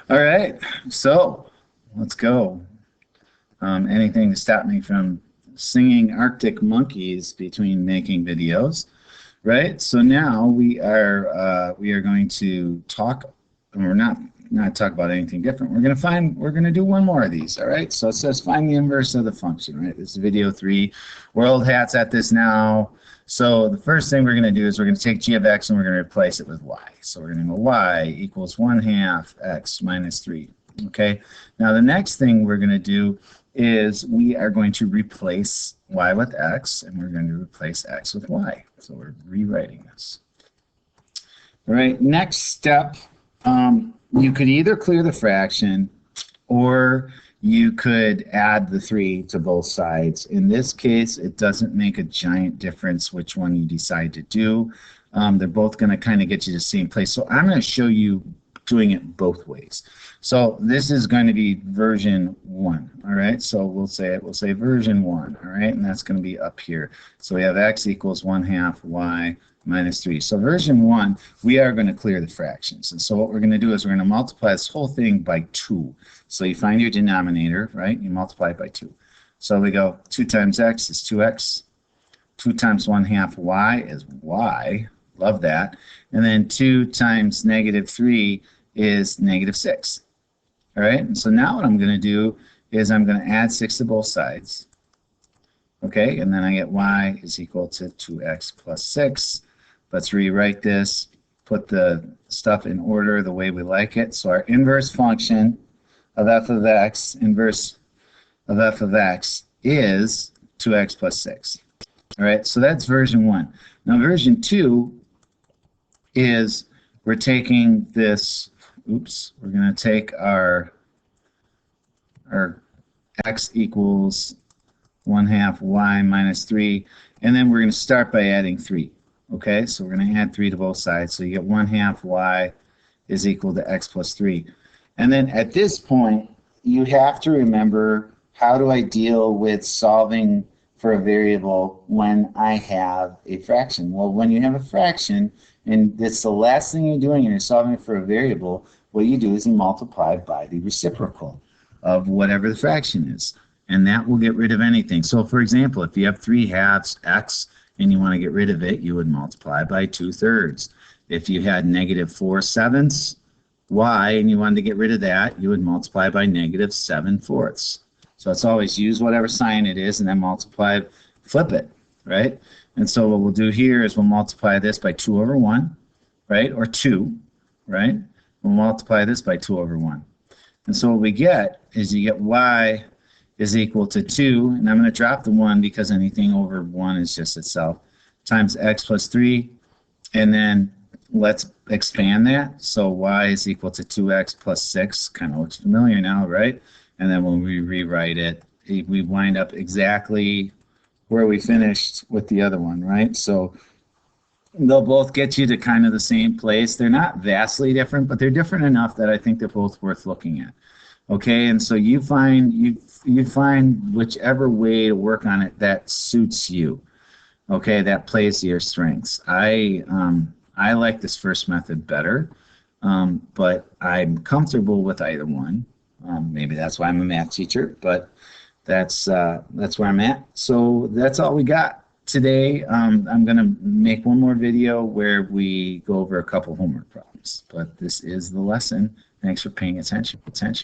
All right, so let's go. Anything to stop me from singing Arctic Monkeys between making videos, right? So now we are going to talk, or not talk about anything different. We're gonna do one more of these. All right. So it says find the inverse of the function. Right. This is video 3. We're old hats at this now. So the first thing we're gonna do is we're gonna take g of x and we're gonna replace it with y. So we're gonna go y equals 1/2 x minus 3. Okay. Now the next thing we're gonna do is we are going to replace y with x, and we're going to replace x with y. So we're rewriting this. All right, next step, you could either clear the fraction or you could add the 3 to both sides. In this case, it doesn't make a giant difference which one you decide to do. They're both going to kind of get you to the same place. So I'm going to show you doing it both ways. So this is going to be version 1, all right? So we'll say version 1, all right? And that's going to be up here. So we have x equals 1/2 y minus 3. So version 1, we are going to clear the fractions. And so what we're going to do is we're going to multiply this whole thing by 2. So you find your denominator, right? You multiply it by 2. So we go 2 times x is 2x. 2 times 1/2 y is y. Love that. And then 2 times negative 3 is negative 6. All right, and so now what I'm going to do is I'm going to add 6 to both sides. Okay, and then I get y is equal to 2x plus 6. Let's rewrite this, put the stuff in order the way we like it. So our inverse function of f of x, inverse of f of x is 2x plus 6. All right, so that's version 1. Now version 2 is we're taking this, we're going to take our x equals 1/2 y minus 3, and then we're going to start by adding 3. Okay, so we're going to add 3 to both sides. So you get 1/2 y is equal to x plus 3. And then at this point, you have to remember, how do I deal with solving for a variable when I have a fraction? Well, when you have a fraction, and it's the last thing you're doing and you're solving for a variable, what you do is you multiply by the reciprocal of whatever the fraction is. And that will get rid of anything. So for example, if you have 3/2 x and you want to get rid of it, you would multiply by 2/3. If you had negative 4/7 y and you wanted to get rid of that, you would multiply by negative 7/4. So it's always use whatever sign it is and then multiply, flip it, right? And so what we'll do here is we'll multiply this by 2 over 1, right? Or 2, right? We'll multiply this by 2 over 1. And so what we get is you get y is equal to 2, and I'm going to drop the 1 because anything over 1 is just itself, times x plus 3, and then let's expand that. So y is equal to 2x plus 6, kind of looks familiar now, right? And then when we rewrite it, we wind up exactly where we finished with the other one, right? So they'll both get you to kind of the same place. They're not vastly different, but they're different enough that I think they're both worth looking at. Okay, and so you find whichever way to work on it that suits you. Okay, that plays to your strengths. I like this first method better, but I'm comfortable with either one. Maybe that's why I'm a math teacher, but that's where I'm at. So that's all we got today. I'm going to make one more video where we go over a couple homework problems, but this is the lesson. Thanks for paying attention.